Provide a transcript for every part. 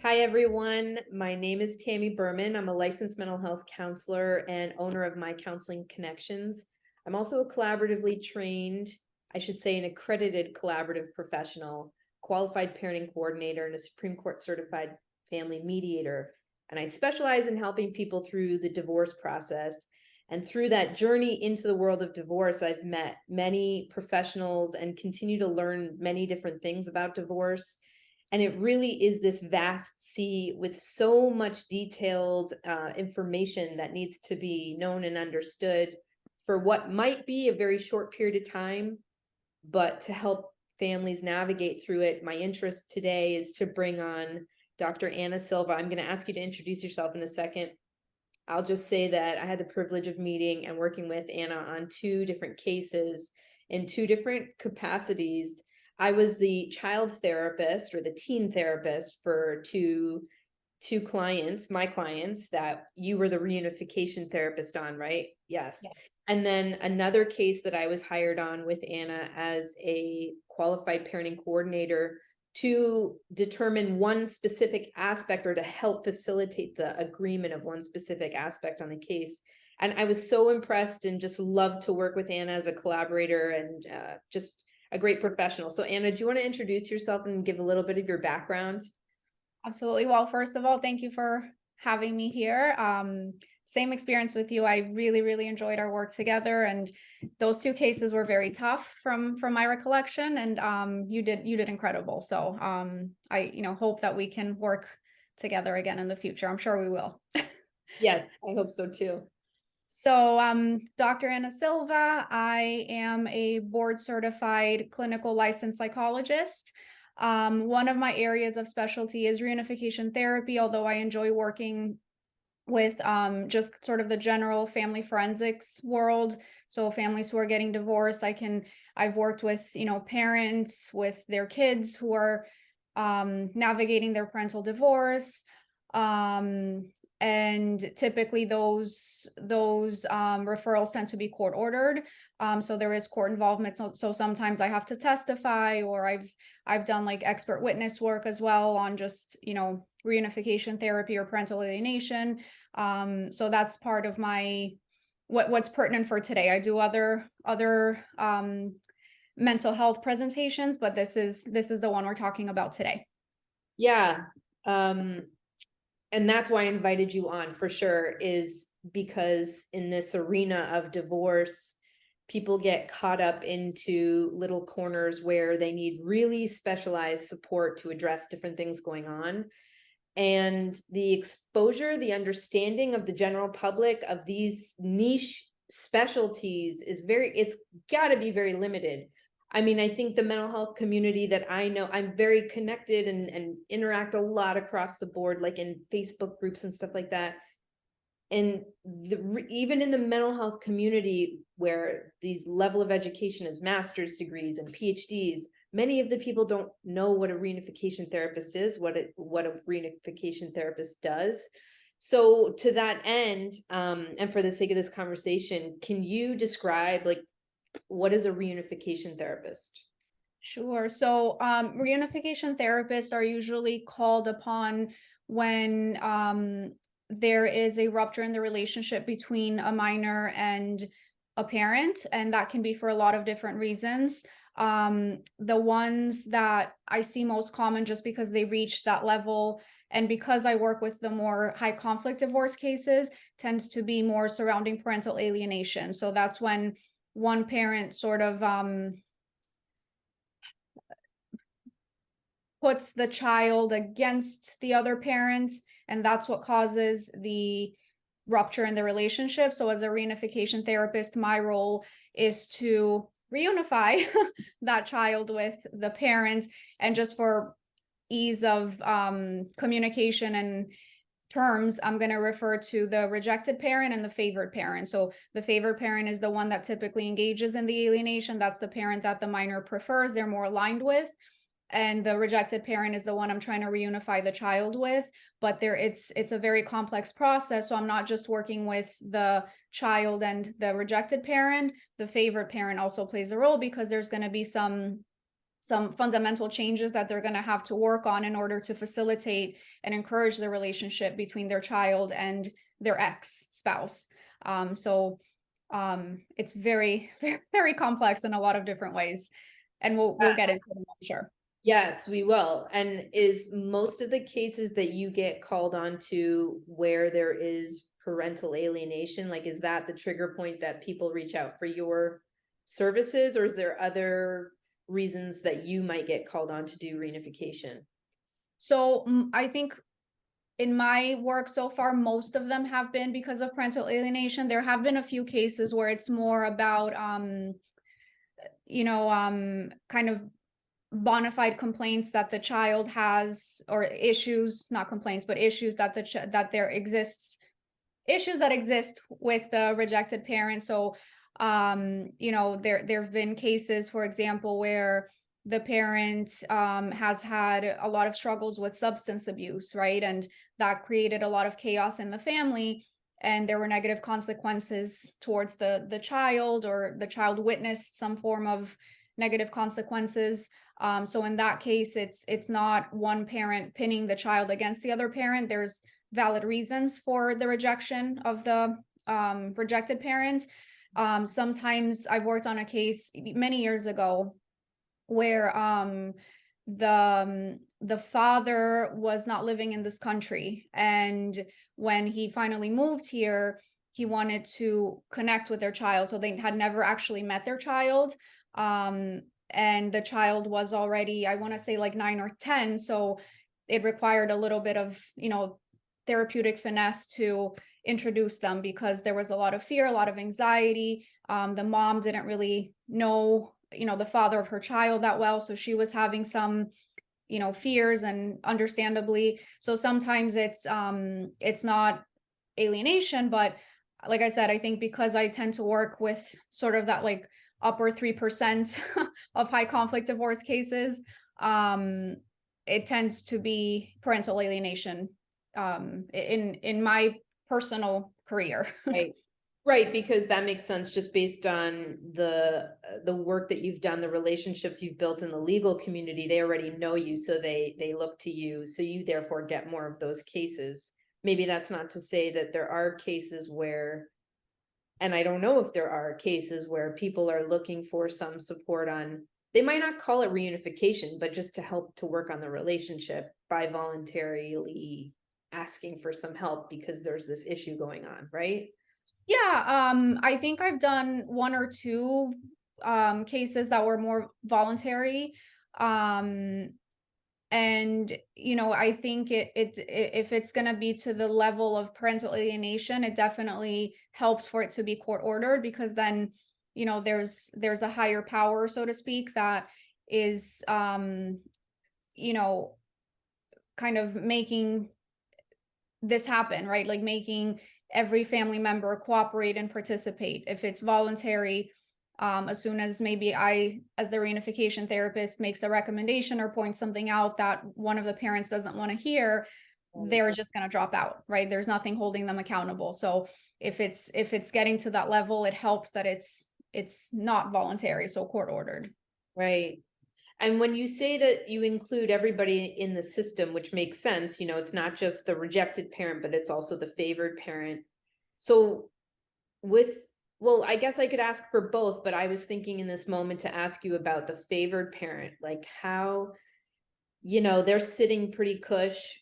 Hi, everyone. My name is Tammy Berman. I'm a licensed mental health counselor and owner of My Counseling Connections. I'm also a collaboratively trained, I should say, an accredited collaborative professional, qualified parenting coordinator, and a Supreme Court certified family mediator. And I specialize in helping people through the divorce process. And through that journey into the world of divorce, I've met many professionals and continue to learn many different things about divorce. And it really is this vast sea with so much detailed information that needs to be known and understood for what might be a very short period of time, but to help families navigate through it. My interest today is to bring on Dr. Ana Silva. I'm going to ask you to introduce yourself in a second. I'll just say that I had the privilege of meeting and working with Ana on two different cases in two different capacities. I was the child therapist or the teen therapist for two clients, my clients, that you were the reunification therapist on, right? Yes. Yes. And then another case that I was hired on with Ana as a qualified parenting coordinator to determine one specific aspect or to help facilitate the agreement of one specific aspect on the case. And I was so impressed and just loved to work with Ana as a collaborator and just a great professional. So Ana, do you want to introduce yourself and give a little bit of your background? Absolutely. Well, first of all, thank you for having me here. Same experience with you. I really enjoyed our work together, and those two cases were very tough from my recollection. And you did incredible. So I hope that we can work together again in the future. I'm sure we will. Yes, I hope so too. So, Dr. Ana Silva, I am a board certified clinical licensed psychologist. One of my areas of specialty is reunification therapy, although I enjoy working with just sort of the general family forensics world. So families who are getting divorced, I've worked with, parents with their kids who are navigating their parental divorce. Um, and typically those referrals tend to be court ordered. So there is court involvement. So sometimes I have to testify, or I've done like expert witness work as well on just, reunification therapy or parental alienation. So that's part of my what's pertinent for today. I do other mental health presentations, but this is the one we're talking about today. Yeah. Um, and that's why I invited you on for sure, is because in this arena of divorce, people get caught up into little corners where they need really specialized support to address different things going on. And the exposure, the understanding of the general public of these niche specialties is it's got to be very limited. I mean, I think the mental health community that I know, I'm very connected and interact a lot across the board, like in Facebook groups and stuff like that. And even in the mental health community, where these level of education is master's degrees and PhDs, many of the people don't know what a reunification therapist is, what a reunification therapist does. So to that end, and for the sake of this conversation, can you describe, like, what is a reunification therapist? Sure. So, reunification therapists are usually called upon when there is a rupture in the relationship between a minor and a parent, and that can be for a lot of different reasons. The ones that I see most common, just because they reach that level, and because I work with the more high conflict divorce cases, tends to be more surrounding parental alienation. So that's when one parent sort of puts the child against the other parent, and that's what causes the rupture in the relationship. So as a reunification therapist, my role is to reunify that child with the parent. And just for ease of communication and terms, I'm going to refer to the rejected parent and the favored parent. So the favored parent is the one that typically engages in the alienation. That's the parent that the minor prefers, they're more aligned with. And the rejected parent is the one I'm trying to reunify the child with. But it's a very complex process. So I'm not just working with the child and the rejected parent. The favorite parent also plays a role, because there's going to be some some fundamental changes that they're going to have to work on in order to facilitate and encourage the relationship between their child and their ex-spouse. It's very, very, very complex in a lot of different ways, and we'll get into them, I'm sure. Yes, we will. And is most of the cases that you get called on to where there is parental alienation, like is that the trigger point that people reach out for your services, or is there other reasons that you might get called on to do reunification? So I think in my work so far, most of them have been because of parental alienation. There have been a few cases where it's more about, kind of bona fide complaints that the child has, or issues, not complaints, but issues that that there exists issues that exist with the rejected parent. So, there have been cases, for example, where the parent has had a lot of struggles with substance abuse, right? And that created a lot of chaos in the family. And there were negative consequences towards the child, or the child witnessed some form of negative consequences. So in that case, it's not one parent pinning the child against the other parent. There's valid reasons for the rejection of the rejected parent. Sometimes I've worked on a case many years ago where the father was not living in this country, and when he finally moved here, he wanted to connect with their child. So they had never actually met their child. And the child was already, I want to say, like 9 or 10. So it required a little bit of, therapeutic finesse to introduce them, because there was a lot of fear, a lot of anxiety. The mom didn't really know, the father of her child that well. So she was having some, fears, and understandably. So sometimes it's not alienation, but like I said, I think because I tend to work with sort of that like upper 3% of high conflict divorce cases, it tends to be parental alienation in my personal career. Right. Right, because that makes sense just based on the work that you've done, the relationships you've built in the legal community. They already know you, so they look to you, so you therefore get more of those cases. Maybe that's not to say that there are cases where, and I don't know if there are cases where people are looking for some support on, they might not call it reunification, but just to help to work on the relationship by voluntarily asking for some help because there's this issue going on, right? Yeah, I think I've done one or two cases that were more voluntary. Um, and I think if it's going to be to the level of parental alienation, it definitely helps for it to be court ordered, because then there's a higher power, so to speak, that is you know kind of making this happen, right? Like making every family member cooperate and participate. If it's voluntary, as soon as maybe I, as the reunification therapist, makes a recommendation or points something out that one of the parents doesn't want to hear, they're just going to drop out, right? There's nothing holding them accountable. So if it's getting to that level, it helps that it's not voluntary, so court ordered. Right. And when you say that you include everybody in the system, which makes sense, it's not just the rejected parent, but it's also the favored parent. So well, I guess I could ask for both, but I was thinking in this moment to ask you about the favored parent, like how, they're sitting pretty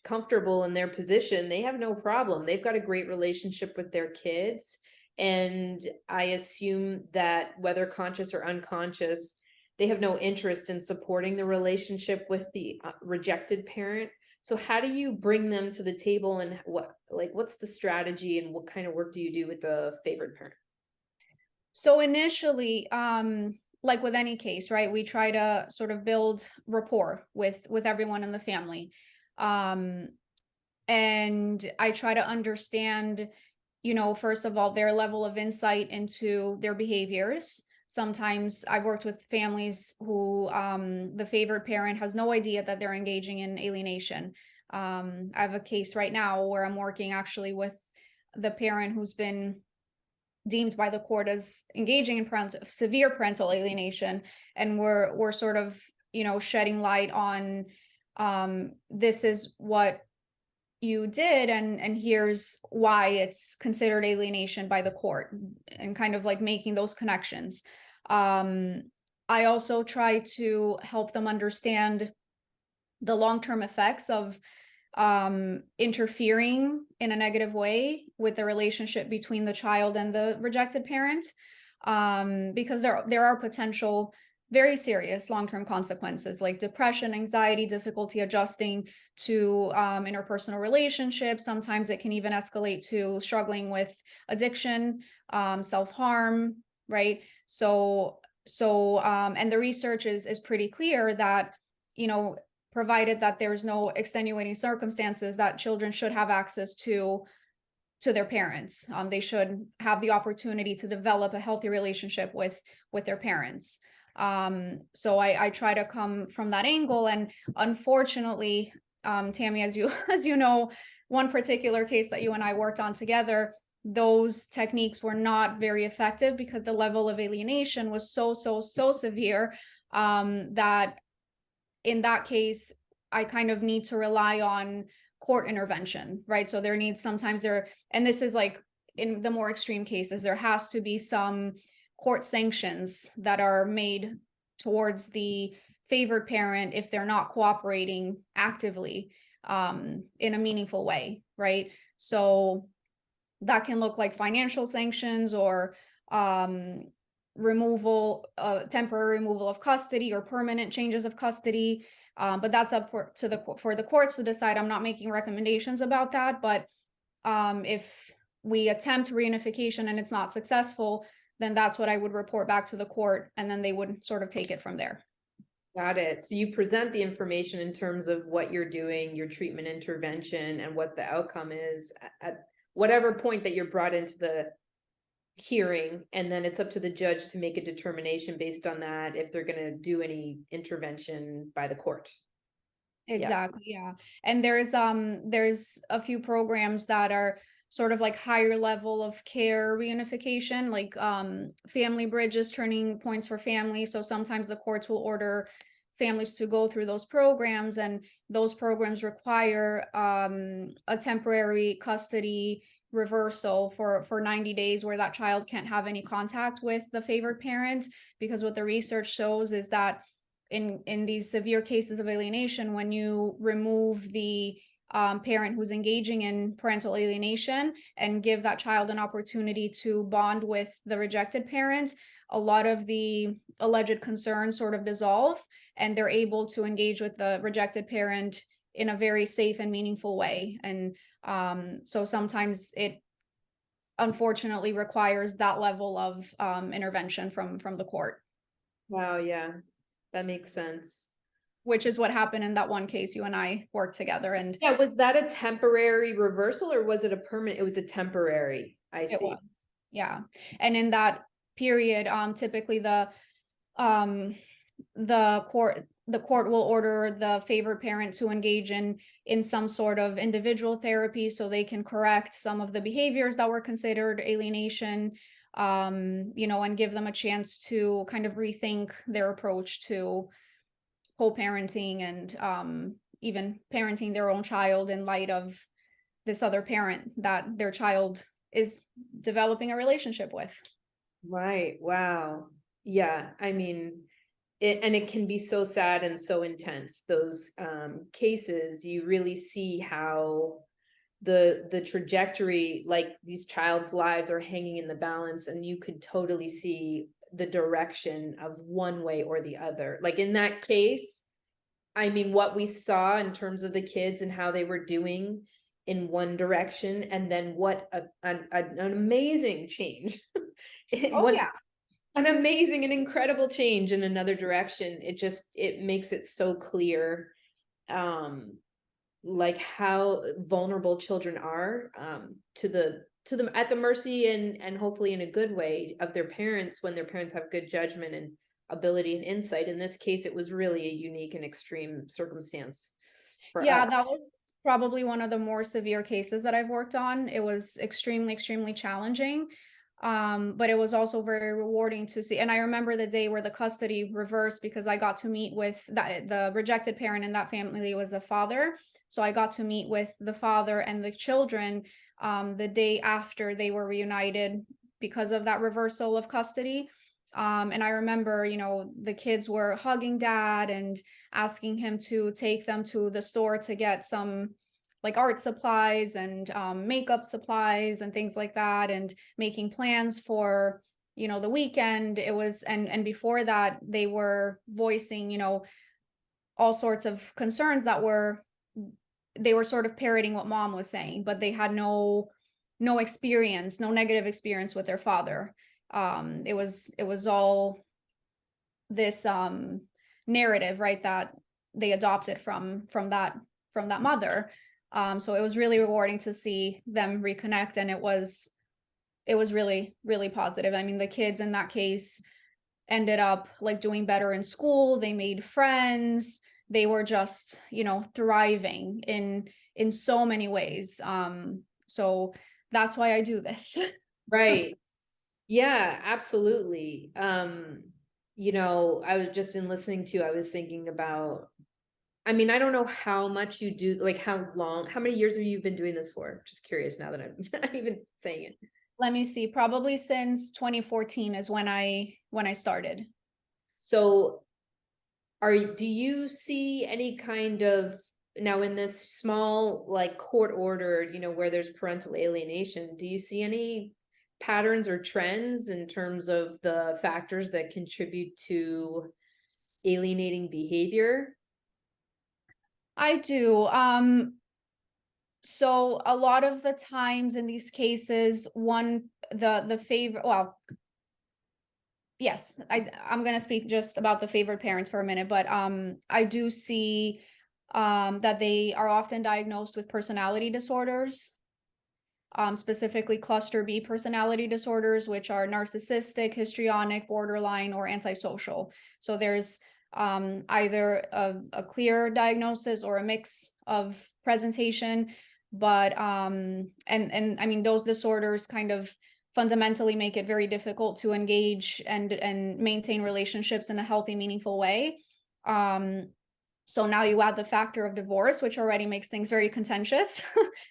comfortable in their position. They have no problem. They've got a great relationship with their kids. And I assume that whether conscious or unconscious, they have no interest in supporting the relationship with the rejected parent. So how do you bring them to the table, and what's the strategy, and what kind of work do you do with the favored parent? So initially, like with any case, right, we try to sort of build rapport with everyone in the family. Um, and I try to understand, first of all, their level of insight into their behaviors. Sometimes I've worked with families who the favored parent has no idea that they're engaging in alienation. I have a case right now where I'm working actually with the parent who's been deemed by the court as engaging in severe parental alienation, and we're sort of shedding light on, this is what you did, and here's why it's considered alienation by the court, and kind of like making those connections. um I also try to help them understand the long-term effects of interfering in a negative way with the relationship between the child and the rejected parent, because there are potential very serious long-term consequences like depression, anxiety, difficulty adjusting to interpersonal relationships. Sometimes it can even escalate to struggling with addiction, self-harm, right? And the research is pretty clear that, you know provided that there's no extenuating circumstances, that children should have access to their parents. They should have the opportunity to develop a healthy relationship with their parents. So I try to come from that angle, and unfortunately, Tammy, as you as you know, one particular case that you and I worked on together, those techniques were not very effective because the level of alienation was so severe, that in that case, I kind of need to rely on court intervention, right? So there needs sometimes there, and this is like in the more extreme cases, there has to be some court sanctions that are made towards the favored parent if they're not cooperating actively, in a meaningful way, right? So that can look like financial sanctions, or temporary removal of custody, or permanent changes of custody. But that's up for the courts to decide. I'm not making recommendations about that, but if we attempt reunification and it's not successful, then that's what I would report back to the court, and then they would sort of take it from there. Got it. So you present the information in terms of what you're doing, your treatment intervention, and what the outcome is at whatever point that you're brought into the hearing, and then it's up to the judge to make a determination based on that if they're going to do any intervention by the court. Exactly, yeah. And there's a few programs that are sort of like higher level of care reunification, like family bridges, turning points for families. So sometimes the courts will order families to go through those programs, and those programs require a temporary custody reversal for 90 days, where that child can't have any contact with the favored parent, because what the research shows is that in these severe cases of alienation, when you remove the parent who's engaging in parental alienation and give that child an opportunity to bond with the rejected parent, a lot of the alleged concerns sort of dissolve, and they're able to engage with the rejected parent in a very safe and meaningful way. And so sometimes it unfortunately requires that level of intervention from the court. Wow, yeah, that makes sense. Which is what happened in that one case you and I worked together. And yeah, was that a temporary reversal or was it a permanent? It was a temporary. I see. it was, yeah. And in that period, typically um the court will order the favored parent to engage in some sort of individual therapy, so they can correct some of the behaviors that were considered alienation, and give them a chance to kind of rethink their approach to co-parenting, and even parenting their own child in light of this other parent that their child is developing a relationship with. Right. Wow. Yeah. I mean, it can be so sad and so intense. Those cases, you really see how the trajectory, like these child's lives are hanging in the balance, and you could totally see the direction of one way or the other. Like in that case, I mean, what we saw in terms of the kids and how they were doing in one direction, and then what an amazing change. Oh What's yeah. an amazing and incredible change in another direction. It makes it so clear, like how vulnerable children are, to them at the mercy and hopefully in a good way of their parents, when their parents have good judgment and ability and insight. In this case, it was really a unique and extreme circumstance for Yeah, us. that was probably one of the more severe cases that I've worked on. It was extremely challenging. But it was also very rewarding to see. And I remember the day where the custody reversed, because I got to meet with the rejected parent in that family was a father. So I got to meet with the father and the children the day after they were reunited because of that reversal of custody. And I remember, the kids were hugging dad and asking him to take them to the store to get some like art supplies and makeup supplies and things like that, and making plans for the weekend. It was, and before that they were voicing all sorts of concerns that they were sort of parroting what mom was saying, but they had no experience, no negative experience with their father. It was all this narrative, right, that they adopted from that mother. So it was really rewarding to see them reconnect, and it was really, really positive. I mean, the kids in that case ended up like doing better in school. They made friends. They were just, thriving in so many ways. So that's why I do this. Right. Yeah, absolutely. I was just in listening to, I was thinking about, I mean, I don't know how much you do, like how many years have you been doing this for? Just curious now that I'm not even saying it. Let me see. Probably since 2014 is when I started. So do you see any kind of, now in this small like court ordered, where there's parental alienation, do you see any patterns or trends in terms of the factors that contribute to alienating behavior? I do. So a lot of the times in these cases, the favorite, well, yes, I'm gonna speak just about the favorite parents for a minute, but I do see that they are often diagnosed with personality disorders, specifically cluster B personality disorders, which are narcissistic, histrionic, borderline, or antisocial. So there's either a clear diagnosis or a mix of presentation. But and I mean, those disorders kind of fundamentally make it very difficult to engage and maintain relationships in a healthy, meaningful way. So now you add the factor of divorce, which already makes things very contentious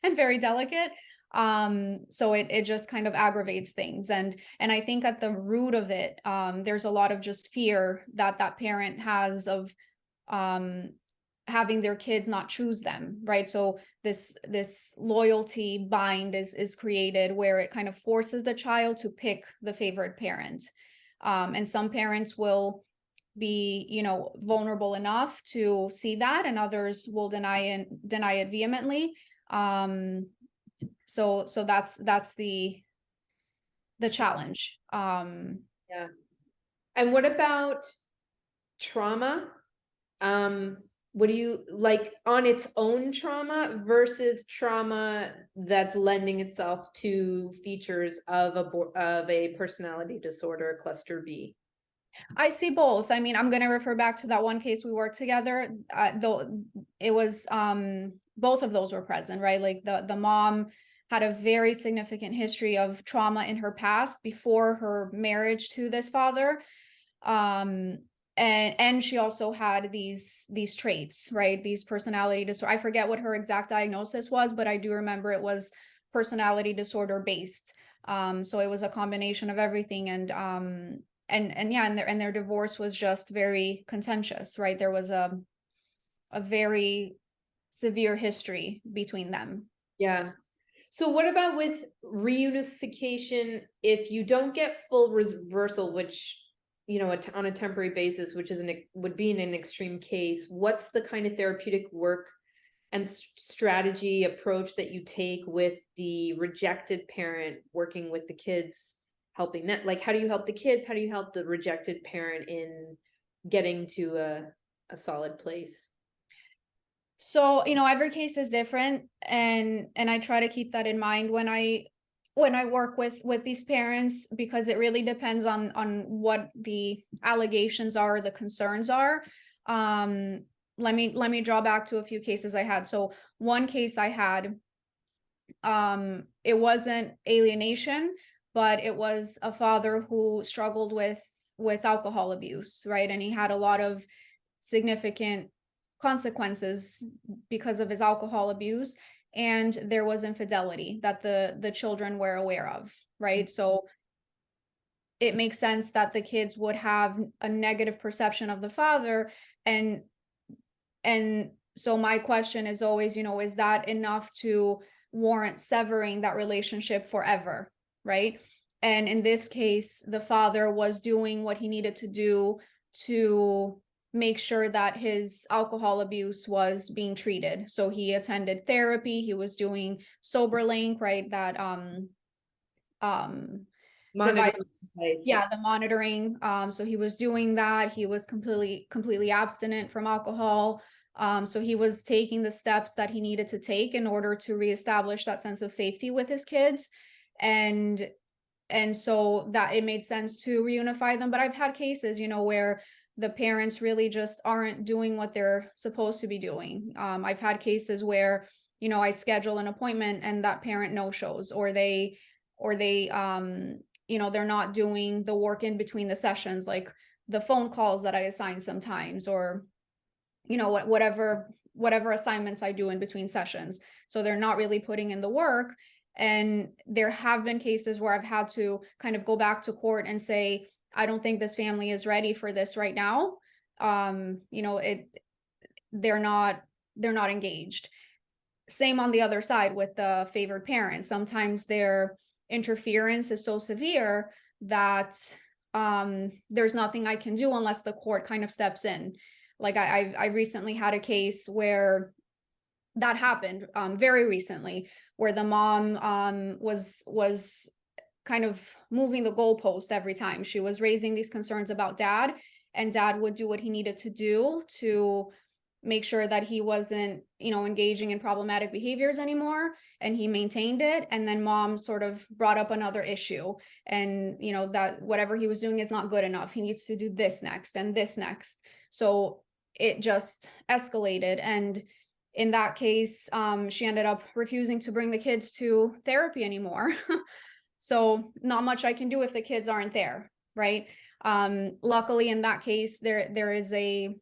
and very delicate. So it just kind of aggravates things. And I think at the root of it, there's a lot of just fear that parent has of having their kids not choose them, right? So this loyalty bind is created where it kind of forces the child to pick the favorite parent. And some parents will be vulnerable enough to see that, and others will deny it vehemently. So that's the challenge. Yeah. And what about trauma? What do you like on its own trauma versus trauma that's lending itself to features of a personality disorder, cluster B? I see both. I mean, I'm going to refer back to that one case we worked together. Though it was both of those were present, right? Like the mom had a very significant history of trauma in her past before her marriage to this father. And she also had these traits, right? These personality disorder. I forget what her exact diagnosis was, but I do remember it was personality disorder based. So it was a combination of everything. And yeah, and their divorce was just very contentious, right? There was a very severe history between them. Yeah. So what about with reunification? If you don't get full reversal, which on a temporary basis, which would be in an extreme case, what's the kind of therapeutic work and strategy approach that you take with the rejected parent working with the kids, helping that? Like, how do you help the kids? How do you help the rejected parent in getting to a solid place? So, every case is different, and I try to keep that in mind when I work with these parents, because it really depends on what the allegations are, the concerns are. Let me draw back to a few cases I had. So one case I had, it wasn't alienation, but it was a father who struggled with alcohol abuse, right? And he had a lot of significant consequences because of his alcohol abuse, and there was infidelity that the children were aware of, right? So it makes sense that the kids would have a negative perception of the father. And and so my question is always, is that enough to warrant severing that relationship forever, right? And in this case, the father was doing what he needed to do to make sure that his alcohol abuse was being treated. So he attended therapy, he was doing SoberLink, right? That um device. Monitoring device. Yeah, the monitoring. So he was doing that. He was completely abstinent from alcohol. So he was taking the steps that he needed to take in order to reestablish that sense of safety with his kids. And so that it made sense to reunify them. But I've had cases, where the parents really just aren't doing what they're supposed to be doing. I've had cases where, I schedule an appointment and that parent no shows, or they they're not doing the work in between the sessions, like the phone calls that I assign sometimes, or whatever assignments I do in between sessions. So they're not really putting in the work. And there have been cases where I've had to kind of go back to court and say, I don't think this family is ready for this right now. They're not engaged. Same on the other side with the favored parents. Sometimes their interference is so severe that there's nothing I can do unless the court kind of steps in. Like I recently had a case where that happened very recently, where the mom was kind of moving the goalpost every time. She was raising these concerns about dad, and dad would do what he needed to do to make sure that he wasn't, engaging in problematic behaviors anymore, and he maintained it. And then mom sort of brought up another issue, and that whatever he was doing is not good enough. He needs to do this next and this next. So it just escalated. And in that case, she ended up refusing to bring the kids to therapy anymore. So not much I can do if the kids aren't there, right? Luckily in that case, there is a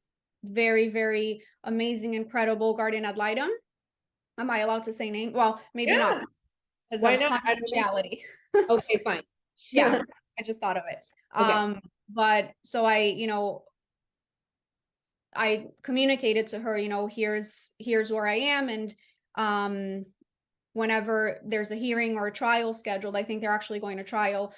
very, very amazing, incredible guardian ad litem. Am I allowed to say name? Well, maybe not, Yeah. because Why of not? confidentiality. Okay, fine. Yeah, I just thought of it. Okay. But so I communicated to her, here's where I am. And whenever there's a hearing or a trial scheduled, I think they're actually going to trial,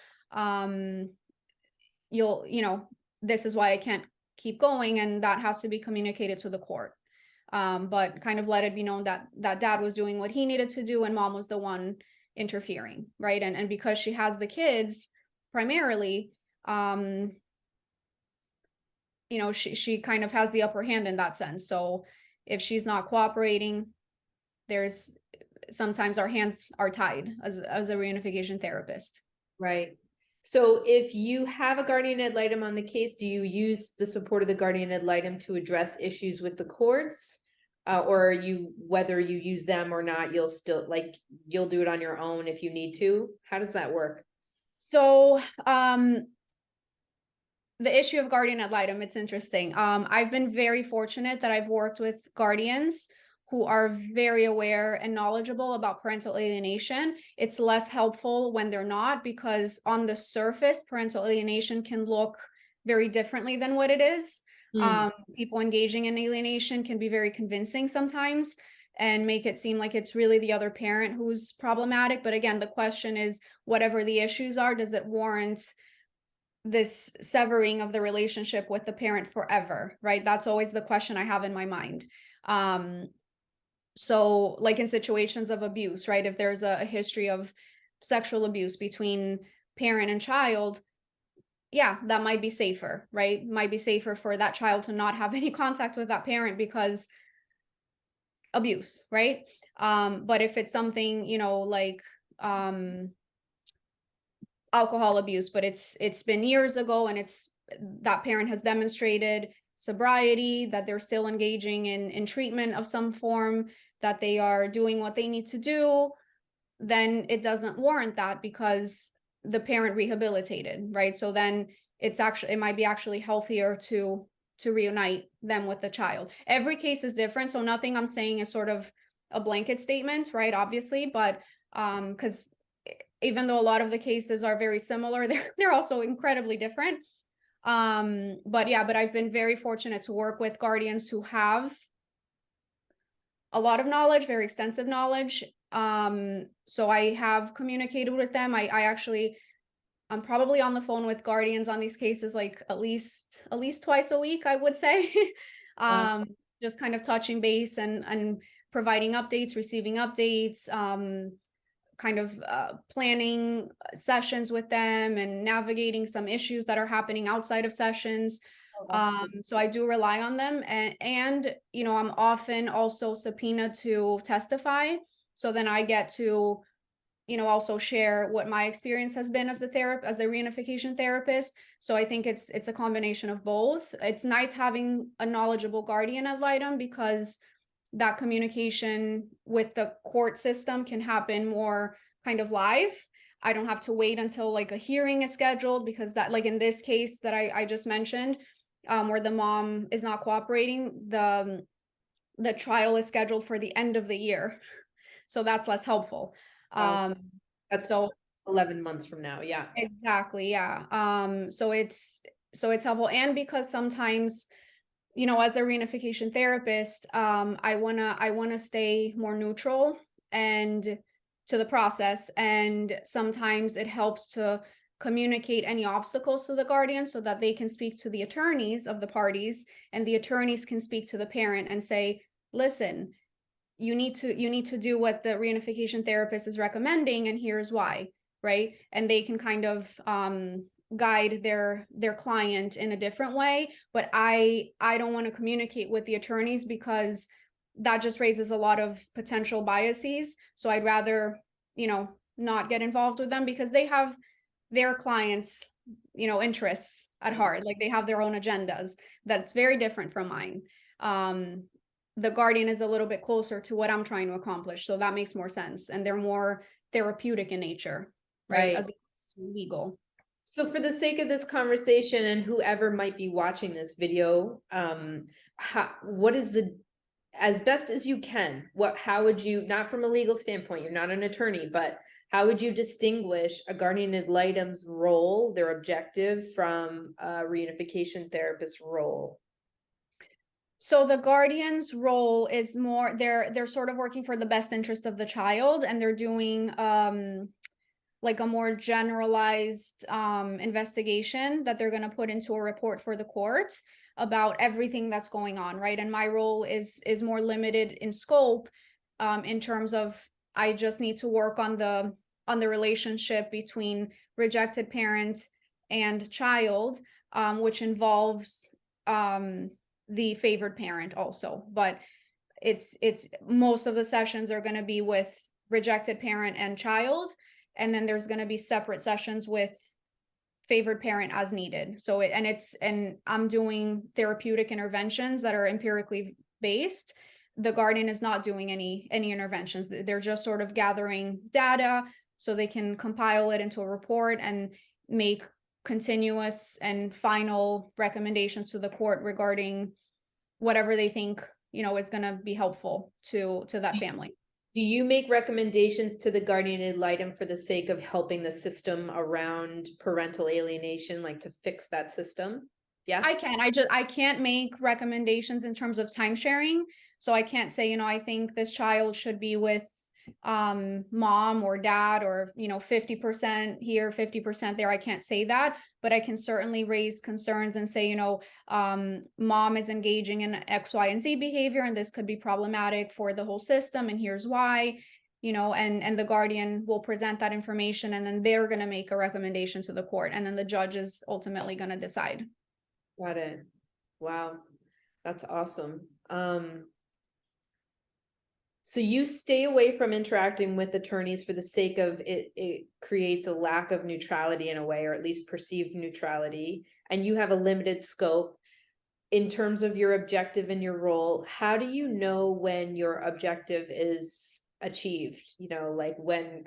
this is why I can't keep going, and that has to be communicated to the court. But kind of let it be known that dad was doing what he needed to do and mom was the one interfering, right? And because she has the kids primarily, she kind of has the upper hand in that sense. So if she's not cooperating, there's sometimes our hands are tied as a reunification therapist. Right. So if you have a guardian ad litem on the case, do you use the support of the guardian ad litem to address issues with the courts? Or are you, whether you use them or not, you'll still you'll do it on your own if you need to? How does that work? So the issue of guardian ad litem, it's interesting. I've been very fortunate that I've worked with guardians who are very aware and knowledgeable about parental alienation. It's less helpful when they're not, because on the surface, parental alienation can look very differently than what it is. People engaging in alienation can be very convincing sometimes and make it seem like it's really the other parent who's problematic. But again, the question is, whatever the issues are, does it warrant this severing of the relationship with the parent forever, right? That's always the question I have in my mind. So like in situations of abuse, right? If there's a history of sexual abuse between parent and child, yeah, that might be safer, right? Might be safer for that child to not have any contact with that parent because abuse, right? But if it's something, like alcohol abuse, but it's been years ago, and that parent has demonstrated sobriety, that they're still engaging in treatment of some form, that they are doing what they need to do, then it doesn't warrant that, because the parent rehabilitated, right? So then it might be actually healthier to reunite them with the child. Every case is different, so nothing I'm saying is sort of a blanket statement, right? Obviously, but because even though a lot of the cases are very similar, they're also incredibly different. But yeah, but I've been very fortunate to work with guardians who have a lot of knowledge, very extensive knowledge. So I have communicated with them. I'm probably on the phone with guardians on these cases like at least twice a week, I would say. Wow. Just kind of touching base and providing updates, receiving updates, kind of planning sessions with them and navigating some issues that are happening outside of sessions. Oh, that's good. So I do rely on them, and you know, I'm often also subpoenaed to testify. So then I get to, you know, also share what my experience has been as as a reunification therapist. So I think it's a combination of both. It's nice having a knowledgeable guardian ad litem because that communication with the court system can happen more kind of live. I don't have to wait until like a hearing is scheduled, because that, like in this case that I just mentioned, where the mom is not cooperating, the trial is scheduled for the end of the year. So that's less helpful. Wow. Um, That's so 11 months from now. Yeah. exactly, yeah. So it's helpful, and because sometimes, you know, as a reunification therapist, I wanna stay more neutral and to the process, and sometimes it helps to communicate any obstacles to the guardian so that they can speak to the attorneys of the parties, and the attorneys can speak to the parent and say, listen, you need to do what the reunification therapist is recommending, and here's why, right? And they can kind of guide their client in a different way. But I don't want to communicate with the attorneys because that just raises a lot of potential biases. So I'd rather, you know, not get involved with them because they have their clients, you know, interests at heart. Like they have their own agendas that's very different from mine. um the guardian is a little bit closer to what I'm trying to accomplish, so that makes more sense, and they're more therapeutic in nature, right, Right. as opposed to legal. So for the sake of this conversation and whoever might be watching this video, what is as best as you can, how would you, not from a legal standpoint, you're not an attorney, but how would you distinguish a guardian ad litem's role, their objective, from a reunification therapist's role? So the guardian's role is more, they're sort of working for the best interest of the child, and they're doing like a more generalized investigation that they're going to put into a report for the court about everything that's going on, right? And my role is more limited in scope, in terms of I just need to work on the relationship between rejected parent and child, which involves the favored parent also. But it's most of the sessions are going to be with rejected parent and child, and then there's going to be separate sessions with favored parent as needed. So and I'm doing therapeutic interventions that are empirically based. The guardian is not doing any interventions. They're just sort of gathering data so they can compile it into a report and make continuous and final recommendations to the court regarding whatever they think, you know, is going to be helpful to that family. Do you make recommendations to the guardian ad litem for the sake of helping the system around parental alienation, like to fix that system? Yeah. I can't make recommendations in terms of time sharing. So I can't say, you know, I think this child should be with mom or dad, or, you know, 50% here, 50% there. I can't say that, but I can certainly raise concerns and say, you know, mom is engaging in X, Y, and Z behavior, and this could be problematic for the whole system, and here's why. You know, and the guardian will present that information, and then they're going to make a recommendation to the court, and then the judge is ultimately going to decide. Got it. Wow. That's awesome. So you stay away from interacting with attorneys for the sake of it creates a lack of neutrality in a way, or at least perceived neutrality, and you have a limited scope in terms of your objective and your role. How do you know when your objective is achieved? You know, like what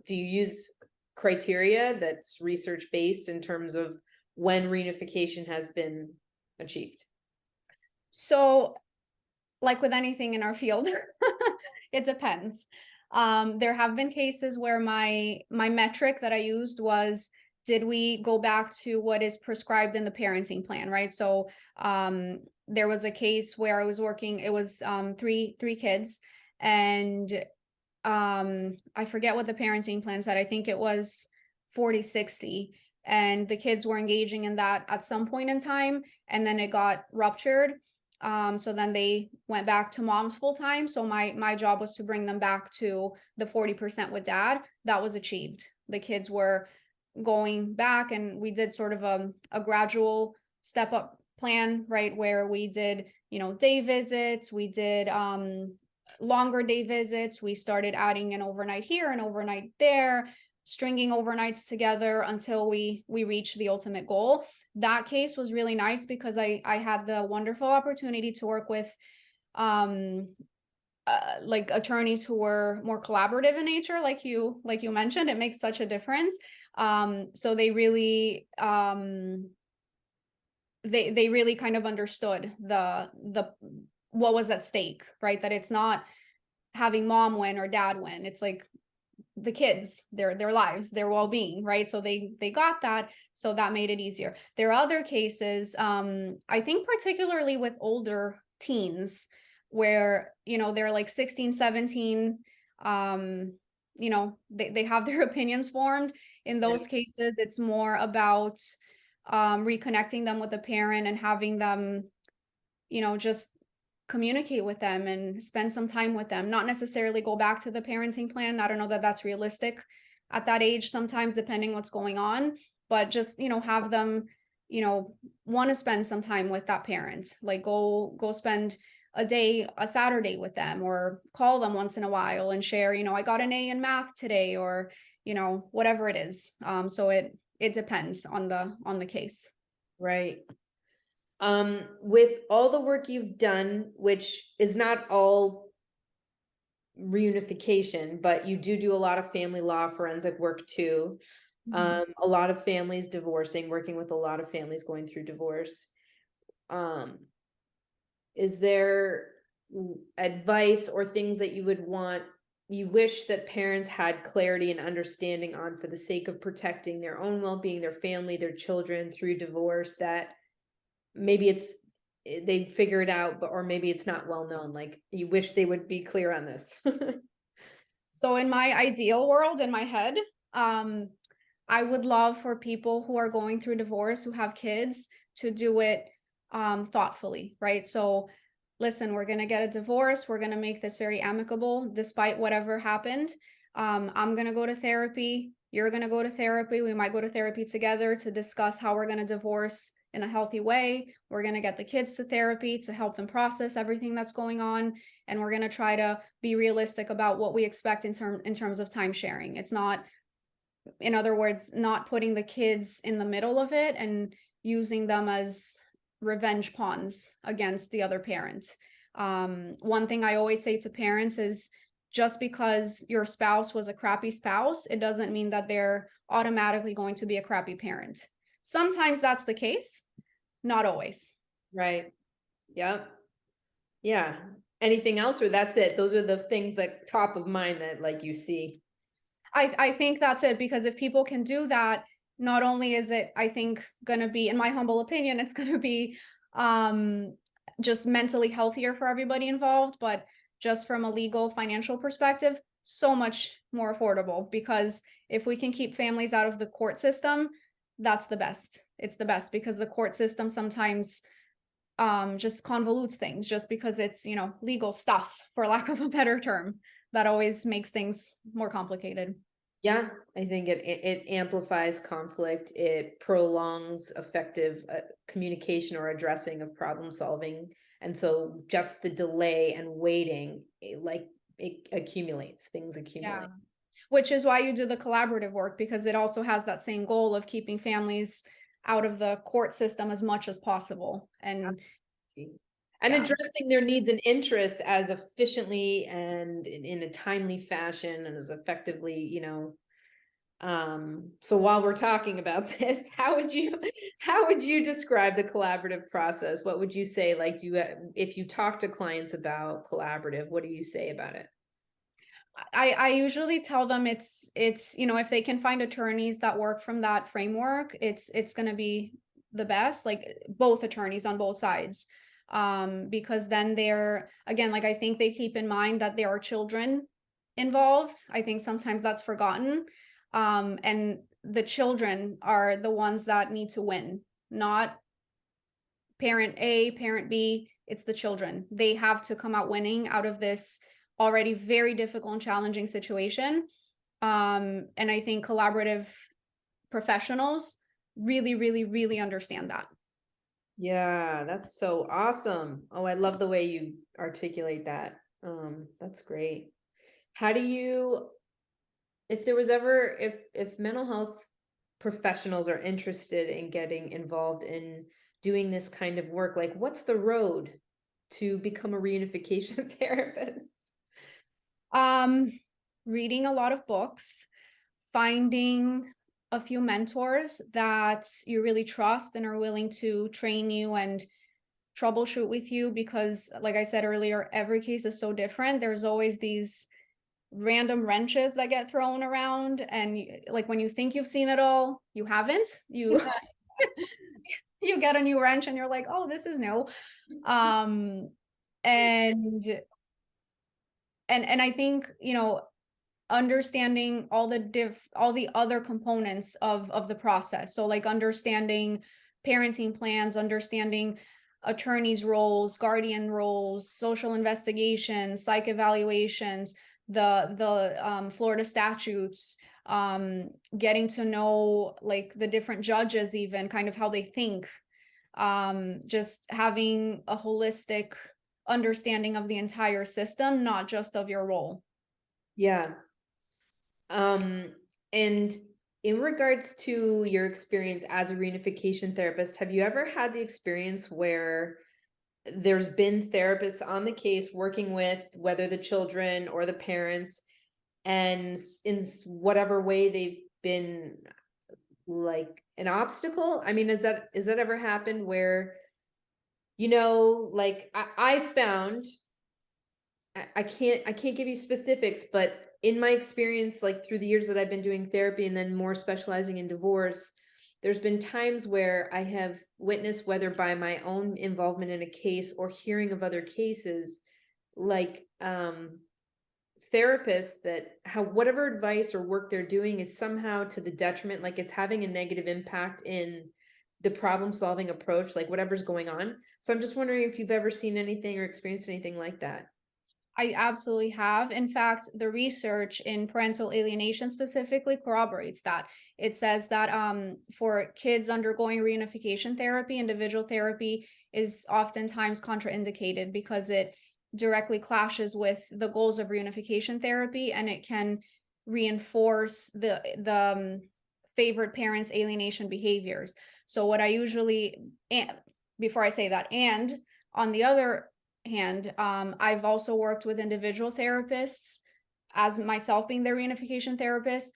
do you use criteria that's research based in terms of when reunification has been achieved? So, like with anything in our field, it depends. There have been cases where my metric that I used was, did we go back to what is prescribed in the parenting plan, right? So there was a case where I was working, it was three kids, and I forget what the parenting plan said. I think it was 40/60, and the kids were engaging in that at some point in time, and then it got ruptured. So then they went back to mom's full time. So my job was to bring them back to the 40% with dad. That was achieved. The kids were going back, and we did sort of a gradual step up plan, right? Where we did, day visits, we did longer day visits, we started adding an overnight here and overnight there, stringing overnights together until we reached the ultimate goal. That case was really nice because I had the wonderful opportunity to work with like attorneys who were more collaborative in nature, like you mentioned. It makes such a difference. So they really they really kind of understood the what was at stake, right? That it's not having mom win or dad win. It's like the kids, their lives, their well-being, right? So they got that, so that made it easier. There are other cases, I think particularly with older teens, where they're like 16, 17, they have their opinions formed. In those cases, it's more about reconnecting them with the parent and having them just communicate with them and spend some time with them, not necessarily go back to the parenting plan. I don't know that that's realistic at that age sometimes, depending what's going on, but just have them want to spend some time with that parent, like go spend a Saturday with them, or call them once in a while and share, I got an A in math today, or whatever it is. So it depends on the case. Right. With all the work you've done, which is not all reunification, but you do a lot of family law forensic work too. A lot of families divorcing, working with a lot of families going through divorce. Is there advice or things that you wish that parents had clarity and understanding on for the sake of protecting their own well-being, their family, their children through divorce, that maybe they figure it out, or maybe it's not well known, like you wish they would be clear on this? So in my ideal world, in my head, I would love for people who are going through divorce, who have kids, to do it thoughtfully, right? So listen, we're going to get a divorce. We're going to make this very amicable, despite whatever happened. I'm going to go to therapy. You're going to go to therapy. We might go to therapy together to discuss how we're going to divorce in a healthy way. We're going to get the kids to therapy to help them process everything that's going on. And we're going to try to be realistic about what we expect in terms of time sharing. It's not, in other words, not putting the kids in the middle of it and using them as revenge pawns against the other parent. One thing I always say to parents is, just because your spouse was a crappy spouse, it doesn't mean that they're automatically going to be a crappy parent. Sometimes that's the case, not always. Right. Yep. Yeah. Anything else, or that's it? Those are the things that top of mind that like you see. I think that's it, because if people can do that, not only is it, I think, going to be, in my humble opinion, it's going to be just mentally healthier for everybody involved, but just from a legal financial perspective, so much more affordable. Because if we can keep families out of the court system, that's the best. It's the best, because the court system sometimes just convolutes things, just because it's legal stuff, for lack of a better term, that always makes things more complicated. Yeah, I think it amplifies conflict. It prolongs effective communication or addressing of problem solving. And so just the delay and waiting, it accumulates, things accumulate. Yeah. Which is why you do the collaborative work, because it also has that same goal of keeping families out of the court system as much as possible. And yeah. Addressing their needs and interests as efficiently and in a timely fashion and as effectively, So while we're talking about this, how would you describe the collaborative process? What would you say? Like, if you talk to clients about collaborative, what do you say about it? I usually tell them it's, if they can find attorneys that work from that framework, it's gonna be the best, like both attorneys on both sides. Because then they're again, like I think they keep in mind that there are children involved. I think sometimes that's forgotten. And the children are the ones that need to win, not parent A, parent B, it's the children. They have to come out winning out of this already very difficult and challenging situation. And I think collaborative professionals really, really, really understand that. Yeah, that's so awesome. Oh, I love the way you articulate that. That's great. How do you, if there was ever, if mental health professionals are interested in getting involved in doing this kind of work, like what's the road to become a reunification therapist? Um, Reading a lot of books, finding a few mentors that you really trust and are willing to train you and troubleshoot with you, because like I said earlier, every case is so different. There's always these random wrenches that get thrown around, and like when you think you've seen it all, you haven't. You you get a new wrench and you're like, oh, this is new. um and and I think, understanding all the other components of the process, so like understanding parenting plans, understanding attorneys roles, guardian roles, social investigations, psych evaluations, the Florida statutes, getting to know like the different judges, even kind of how they think, just having a holistic understanding of the entire system, not just of your role. Yeah. And in regards to your experience as a reunification therapist, have you ever had the experience where there's been therapists on the case working with whether the children or the parents, and in whatever way they've been like an obstacle? I mean, has that ever happened where, like I found, I can't give you specifics, but in my experience, like through the years that I've been doing therapy and then more specializing in divorce, there's been times where I have witnessed, whether by my own involvement in a case or hearing of other cases, like therapists that how whatever advice or work they're doing is somehow to the detriment, like it's having a negative impact in the problem solving approach, like whatever's going on. So I'm just wondering if you've ever seen anything or experienced anything like that. I absolutely have. In fact, the research in parental alienation specifically corroborates that. It says that for kids undergoing reunification therapy, individual therapy is oftentimes contraindicated because it directly clashes with the goals of reunification therapy, and it can reinforce the favored parents' alienation behaviors. So what I usually, and before I say that, and on the other hand, I've also worked with individual therapists, as myself being their reunification therapist,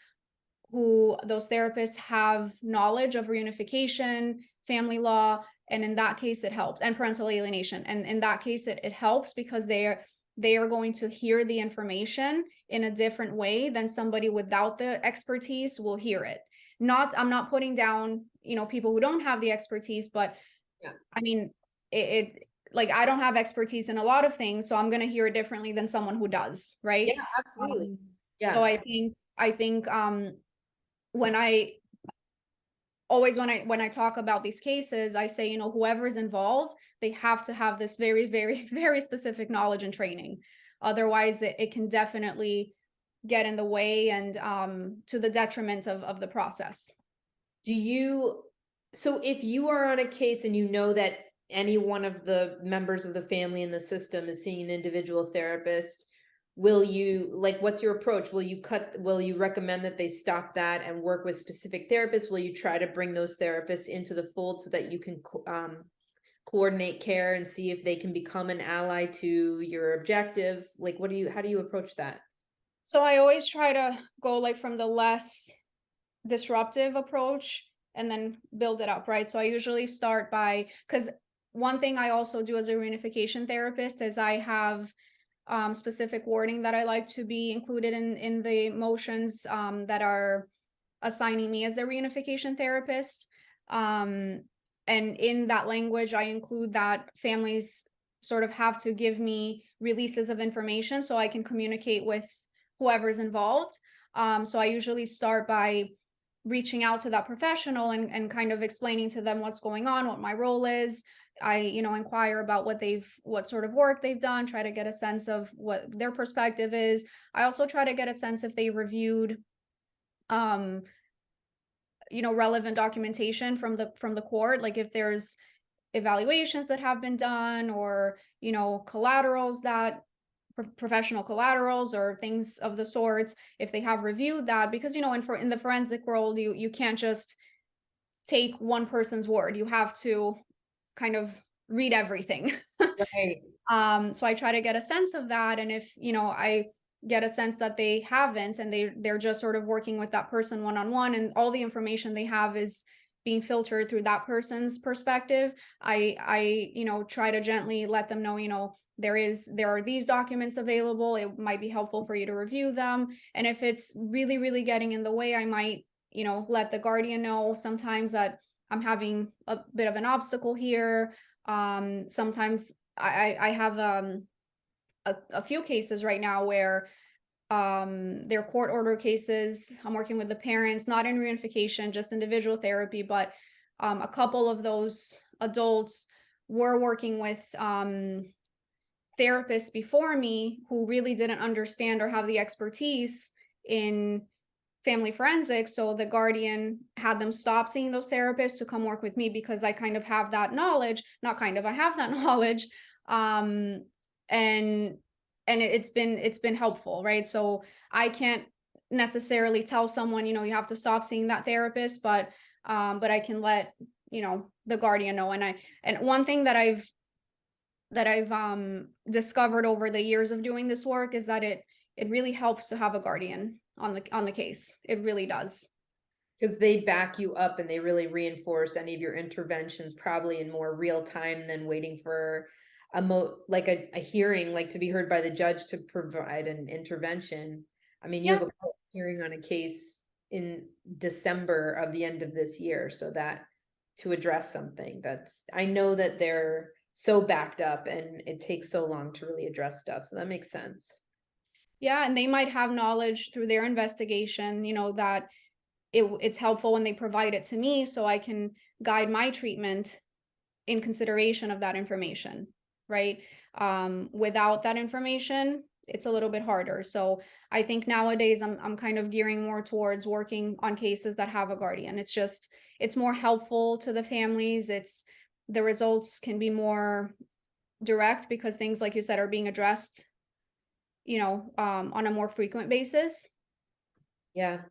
who those therapists have knowledge of reunification, family law, and in that case it helps, and parental alienation. And in that case it helps because they are going to hear the information in a different way than somebody without the expertise will hear it. Not, I'm not putting down, people who don't have the expertise, but Yeah. I mean, it like I don't have expertise in a lot of things, so I'm gonna hear it differently than someone who does, right? Yeah, absolutely. Um, so Yeah. I think when I always when I talk about these cases, I say, whoever is involved, they have to have this very, very, very specific knowledge and training. Otherwise, it can definitely get in the way and to the detriment of the process. Do you, so if you are on a case and you know that any one of the members of the family in the system is seeing an individual therapist, will you, like, what's your approach? Will you recommend that they stop that and work with specific therapists? Will you try to bring those therapists into the fold so that you can coordinate care and see if they can become an ally to your objective? Like, how do you approach that? So I always try to go like from the less disruptive approach and then build it up, right? So I usually start by, because one thing I also do as a reunification therapist is I have specific wording that I like to be included in the motions that are assigning me as the reunification therapist. Um, and in that language, I include that families sort of have to give me releases of information so I can communicate with whoever's involved. So I usually start by reaching out to that professional and kind of explaining to them what's going on, what my role is. I, inquire about what sort of work they've done, try to get a sense of what their perspective is. I also try to get a sense if they reviewed um relevant documentation from the court, like if there's evaluations that have been done, or collaterals that professional collaterals or things of the sorts, if they have reviewed that, because in the forensic world, you can't just take one person's word. You have to kind of read everything. Right. So I try to get a sense of that, and if I get a sense that they haven't, and they're just sort of working with that person one on one, and all the information they have is being filtered through that person's perspective, I try to gently let them know, there are these documents available. It might be helpful for you to review them, and if it's really really getting in the way, I might let the guardian know sometimes that I'm having a bit of an obstacle here. Sometimes I have a few cases right now where they're court order cases. I'm working with the parents, not in reunification, just individual therapy, but a couple of those adults were working with therapists before me who really didn't understand or have the expertise in family forensics. So the guardian had them stop seeing those therapists to come work with me because I kind of have that knowledge, not kind of, I have that knowledge. Um, and it's been helpful, right? So I can't necessarily tell someone, you have to stop seeing that therapist, but I can let, the guardian know. And one thing that I've discovered over the years of doing this work is that it really helps to have a guardian on the case. It really does. Because they back you up and they really reinforce any of your interventions, probably in more real time than waiting for a hearing, like to be heard by the judge to provide an intervention. I mean, you Yeah. have a court hearing on a case in December of the end of this year, so that to address something I know that they're so backed up and it takes so long to really address stuff. So that makes sense. Yeah, and they might have knowledge through their investigation, that it's helpful when they provide it to me so I can guide my treatment in consideration of that information, right? Without that information, it's a little bit harder. So I think nowadays I'm kind of gearing more towards working on cases that have a guardian. It's more helpful to the families. The results can be more direct because things, like you said, are being addressed, on a more frequent basis. Yeah,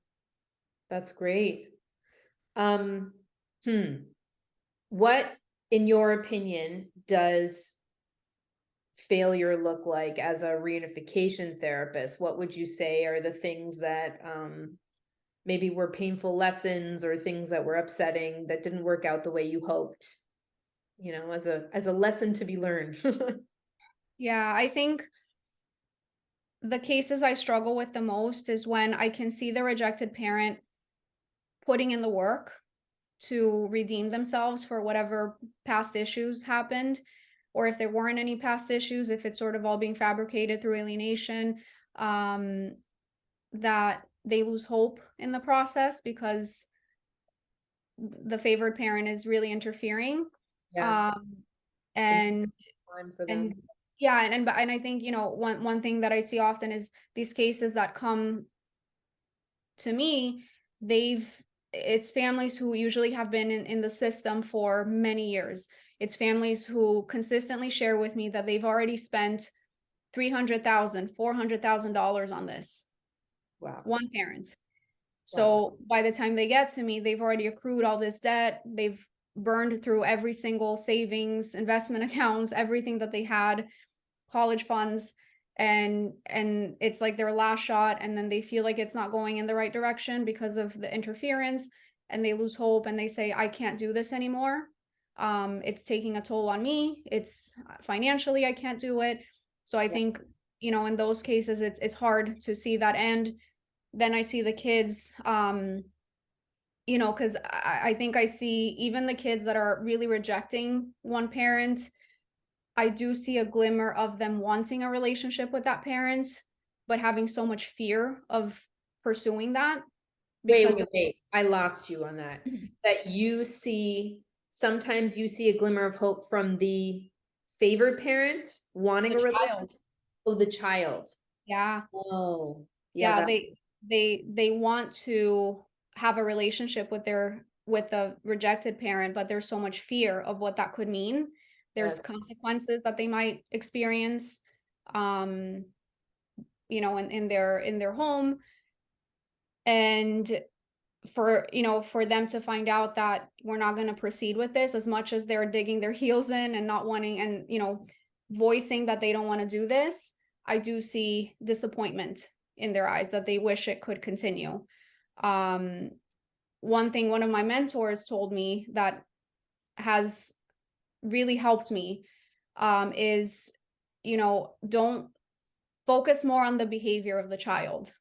that's great. Um, hmm. What, in your opinion, does failure look like as a reunification therapist? What would you say are the things that maybe were painful lessons or things that were upsetting that didn't work out the way you hoped? As a lesson to be learned. Yeah, I think the cases I struggle with the most is when I can see the rejected parent putting in the work to redeem themselves for whatever past issues happened, or if there weren't any past issues, if it's sort of all being fabricated through alienation, um, that they lose hope in the process because the favored parent is really interfering. Yeah, Um, and and time for and them. yeah, and I think, one thing that I see often is these cases that come to me, it's families who usually have been in the system for many years. It's families who consistently share with me that they've already spent $300,000, $400,000 on this. Wow. One parent. Wow. So by the time they get to me, they've already accrued all this debt. They've burned through every single savings, investment accounts, everything that they had, college funds. and it's like their last shot, and then they feel like it's not going in the right direction because of the interference, and they lose hope and they say, I can't do this anymore. It's taking a toll on me. It's financially, I can't do it. So I Yeah. think, in those cases, it's hard to see that. And then I see the kids, because I think I see even the kids that are really rejecting one parent, I do see a glimmer of them wanting a relationship with that parent, but having so much fear of pursuing that because Wait. I lost you on that. That sometimes you see a glimmer of hope from the favored parent wanting the a relationship. child. Oh, the child. Yeah. Oh, yeah, Yeah, that. they want to have a relationship with the rejected parent, but there's so much fear of what that could mean. There's Yes. consequences that they might experience, um, in their home. And for them to find out that we're not going to proceed with this, as much as they're digging their heels in and not wanting, and voicing that they don't want to do this, I do see disappointment in their eyes, that they wish it could continue. um One thing one of my mentors told me that has really helped me, is, don't focus more on the behavior of the child,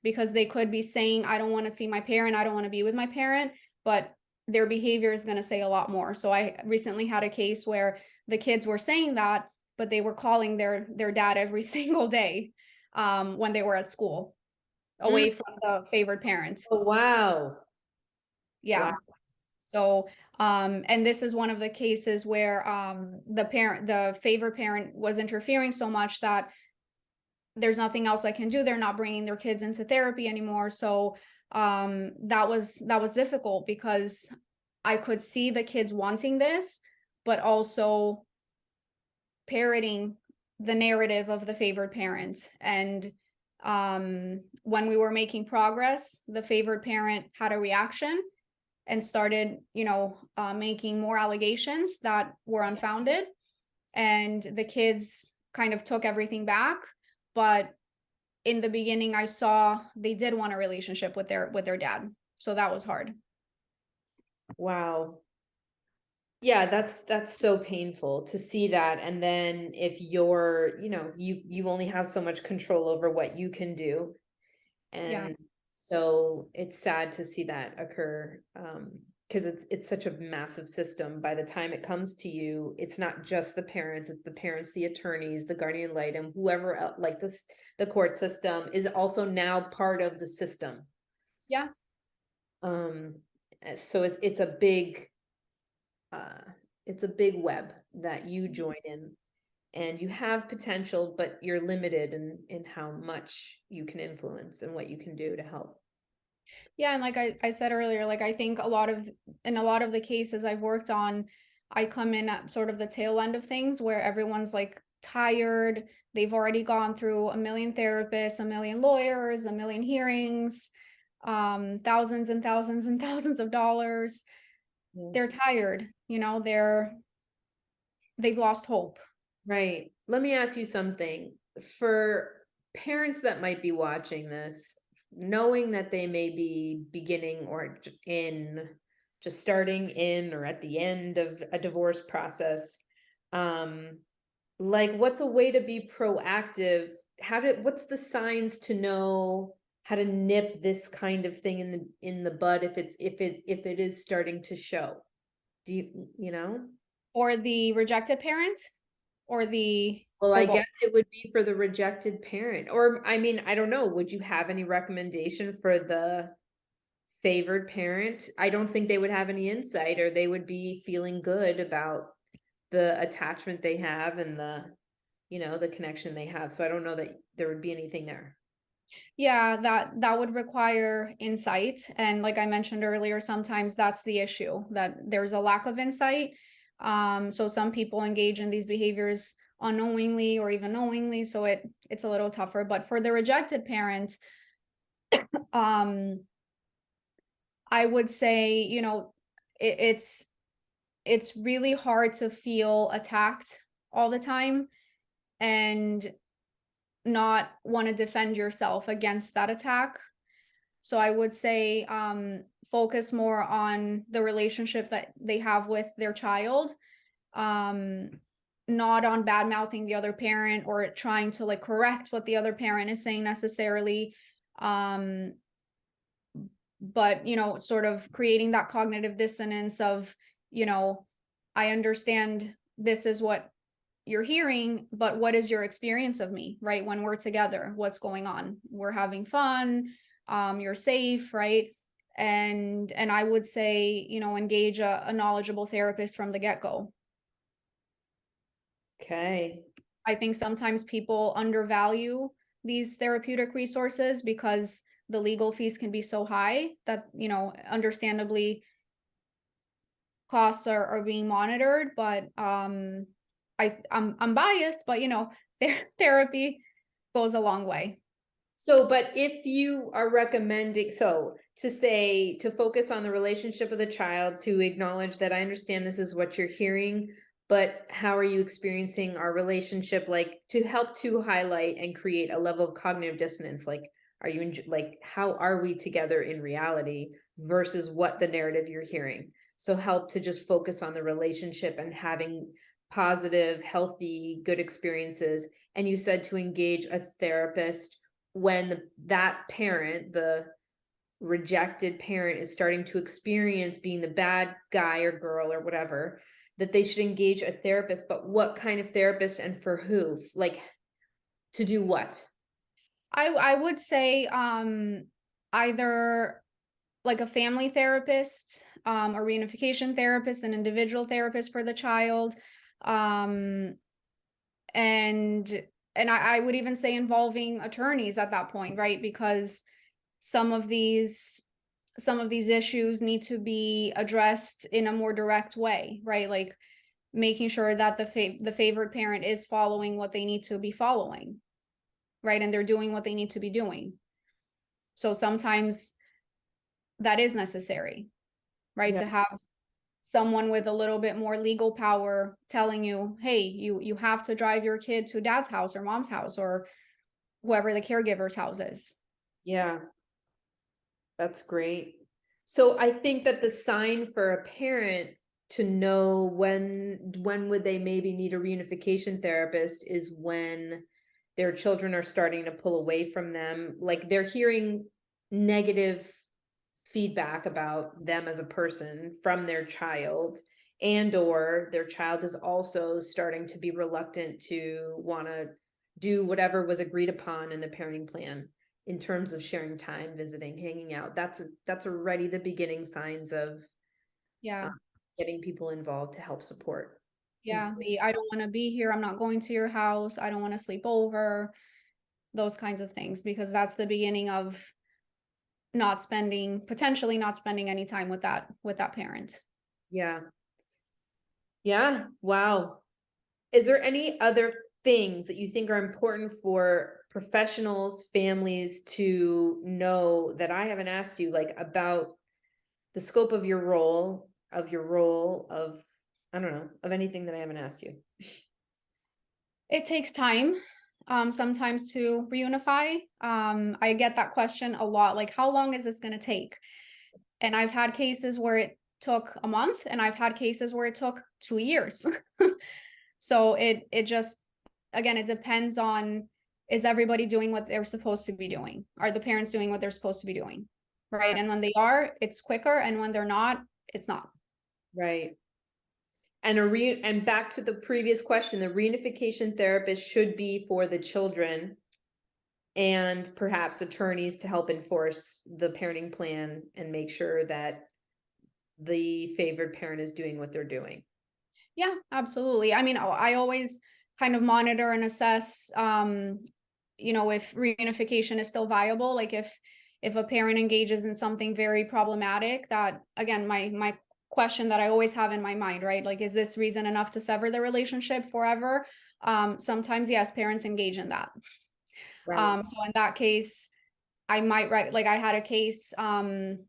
because they could be saying, I don't want to see my parent, I don't want to be with my parent, but their behavior is going to say a lot more. So I recently had a case where the kids were saying that, but they were calling their dad every single day, when they were at school, Mm. away from the favored parent. Oh, wow. Wow. Yeah. So, and this is one of the cases where the favored parent was interfering so much that there's nothing else I can do. They're not bringing their kids into therapy anymore. So, that was difficult, because I could see the kids wanting this, but also parroting the narrative of the favored parent. And when we were making progress, the favored parent had a reaction and started, making more allegations that were unfounded. And the kids kind of took everything back. But in the beginning, I saw they did want a relationship with their dad. So that was hard. Wow. Yeah, that's so painful to see that. And then if you only have so much control over what you can do. Yeah. And so it's sad to see that occur. Because it's such a massive system. By the time it comes to you, it's not just the parents, it's the parents, the attorneys, the guardian ad litem, whoever else, like this, the court system is also now part of the system. Yeah. Um, so uh, it's a big web that you join in, and you have potential, but you're limited in how much you can influence and what you can do to help. Yeah. And like I said earlier, like I think in a lot of the cases I've worked on, I come in at sort of the tail end of things where everyone's like tired. They've already gone through a million therapists, a million lawyers, a million hearings, thousands and thousands and thousands of dollars. Yeah. They're tired, they've lost hope. Right. Let me ask you something. For parents that might be watching this, knowing that they may be beginning or just starting in or at the end of a divorce process, um, like what's a way to be proactive? What's the signs to know how to nip this kind of thing in the bud if it is starting to show? Do you know? Or the rejected parent, Well, or I both. guess it would be for the rejected parent. Or, I mean, I don't know. Would you have any recommendation for the favored parent? I don't think they would have any insight, or they would be feeling good about the attachment they have and the connection they have. So I don't know that there would be anything there. Yeah, that would require insight. And like I mentioned earlier, sometimes that's the issue, that there's a lack of insight. So some people engage in these behaviors unknowingly or even knowingly, so it's a little tougher. But for the rejected parent, um, I would say, it, it's it's really hard to feel attacked all the time. And not want to defend yourself against that attack. So I would say focus more on the relationship that they have with their child, not on bad mouthing the other parent or trying to like correct what the other parent is saying necessarily. But, sort of creating that cognitive dissonance of, I understand this is what you're hearing, but what is your experience of me, right? When we're together, what's going on? We're having fun, you're safe, right? And I would say, engage a knowledgeable therapist from the get-go. Okay. I think sometimes people undervalue these therapeutic resources because the legal fees can be so high that, understandably costs are being monitored, but I'm biased, but therapy goes a long way. So, but if you are recommending, so to say, to focus on the relationship of the child, to acknowledge that I understand this is what you're hearing, but how are you experiencing our relationship? Like to help to highlight and create a level of cognitive dissonance. Like, are you like, how are we together in reality versus what the narrative you're hearing? So help to just focus on the relationship and having positive, healthy, good experiences. And you said to engage a therapist when that parent, the rejected parent, is starting to experience being the bad guy or girl or whatever, that they should engage a therapist. But what kind of therapist and for who? Like to do what? I would say either like a family therapist, a reunification therapist, an individual therapist for the child. Um, and I would even say involving attorneys at that point, right? Because some of these issues need to be addressed in a more direct way, right? Like making sure that the favored parent is following what they need to be following, right? And they're doing what they need to be doing. So sometimes that is necessary, right? Yeah. To have someone with a little bit more legal power telling you, hey, you have to drive your kid to dad's house or mom's house or whoever the caregiver's house is. Yeah. That's great. So I think that the sign for a parent to know when would they maybe need a reunification therapist is when their children are starting to pull away from them, like they're hearing negative feedback about them as a person from their child, and or their child is also starting to be reluctant to want to do whatever was agreed upon in the parenting plan in terms of sharing time, visiting, hanging out. That's already the beginning signs of Yeah. getting people involved to help support. Yeah. I don't want to be here. I'm not going to your house. I don't want to sleep over. Those kinds of things, because that's the beginning of potentially not spending any time with that parent. Yeah. Yeah. Wow. Is there any other things that you think are important for professionals, families to know that I haven't asked you, like about the scope of your role, of, I don't know, of anything that I haven't asked you? It takes time, sometimes to reunify. I get that question a lot, like, how long is this going to take? And I've had cases where it took a month, and I've had cases where it took 2 years. So it just, again, it depends on, is everybody doing what they're supposed to be doing? Are the parents doing what they're supposed to be doing? Right. And when they are, it's quicker. And when they're not, it's not. Right. And back to the previous question, the reunification therapist should be for the children and perhaps attorneys to help enforce the parenting plan and make sure that the favored parent is doing what they're doing. Yeah, absolutely. I mean, I always kind of monitor and assess, if reunification is still viable. Like if a parent engages in something very problematic, that again, my question that I always have in my mind, right? Like, is this reason enough to sever the relationship forever? Sometimes, yes, parents engage in that. Right. So in that case, I might write, like I had a case, when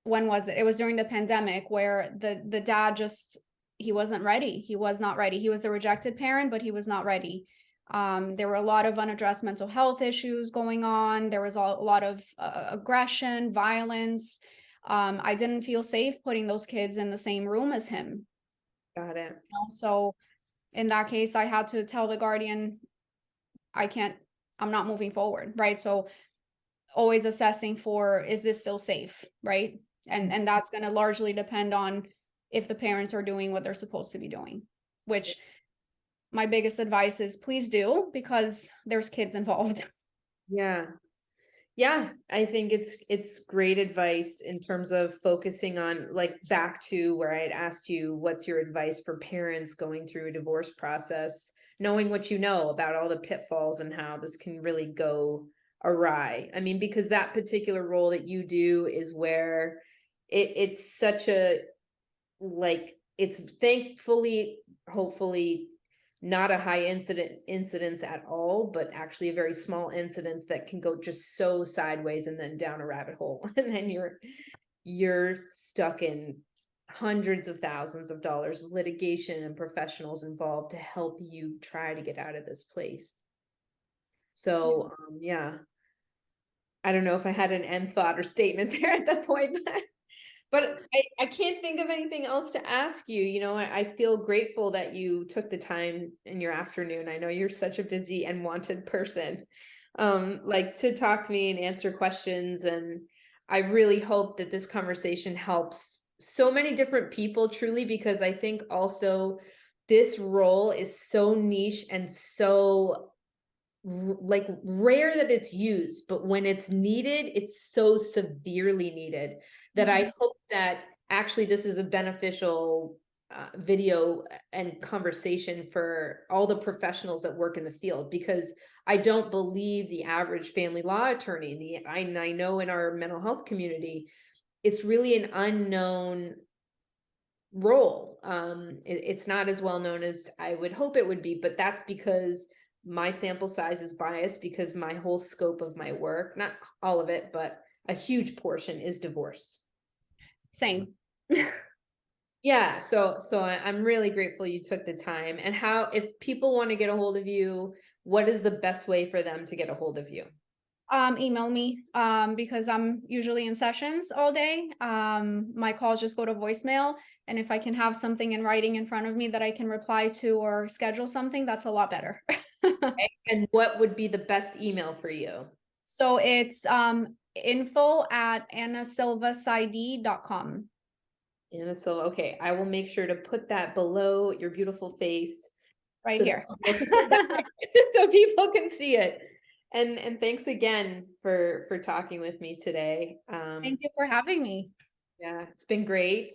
was it? It was during the pandemic where the dad just, he wasn't ready. He was not ready. He was the rejected parent, but he was not ready. There were a lot of unaddressed mental health issues going on. There was a lot of aggression, violence. I didn't feel safe putting those kids in the same room as him. Got it. So in that case, I had to tell the guardian, I can't, I'm not moving forward, right? So always assessing for, is this still safe, right? And that's going to largely depend on if the parents are doing what they're supposed to be doing, which my biggest advice is please do, because there's kids involved. Yeah. Yeah, I think it's great advice in terms of focusing on, like, back to where I had asked you, what's your advice for parents going through a divorce process, knowing what you know about all the pitfalls and how this can really go awry. I mean, because that particular role that you do is where it's such a, like, it's thankfully, hopefully not a high incidence at all, but actually a very small incidence that can go just so sideways and then down a rabbit hole. And then you're stuck in hundreds of thousands of dollars of litigation and professionals involved to help you try to get out of this place. So yeah, I don't know if I had an end thought or statement there at that point, but I can't think of anything else to ask you. You know, I feel grateful that you took the time in your afternoon. I know you're such a busy and wanted person, like, to talk to me and answer questions. And I really hope that this conversation helps so many different people, truly, because I think also this role is so niche and so like rare that it's used, but when it's needed, it's so severely needed that I hope that actually this is a beneficial video and conversation for all the professionals that work in the field, because I don't believe the average family law attorney, I know in our mental health community, it's really an unknown role. It's not as well known as I would hope it would be, but that's because my sample size is biased, because my whole scope of my work, not all of it, but a huge portion, is divorce. Same. Yeah, so I'm really grateful you took the time. And how, if people want to get a hold of you, what is the best way for them to get a hold of you? Email me, because I'm usually in sessions all day. My calls just go to voicemail. And if I can have something in writing in front of me that I can reply to or schedule something, that's a lot better. And what would be the best email for you? So it's info@anasilvaside.com. Anna Silva. Okay, I will make sure to put that below your beautiful face Right so that here. people can so people can see it. And thanks again for talking with me today. Thank you for having me. Yeah, it's been great.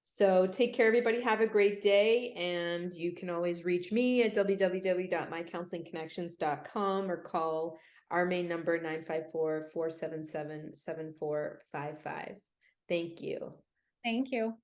So take care, everybody. Have a great day. And you can always reach me at www.mycounselingconnections.com or call our main number 954-477-7455. Thank you. Thank you.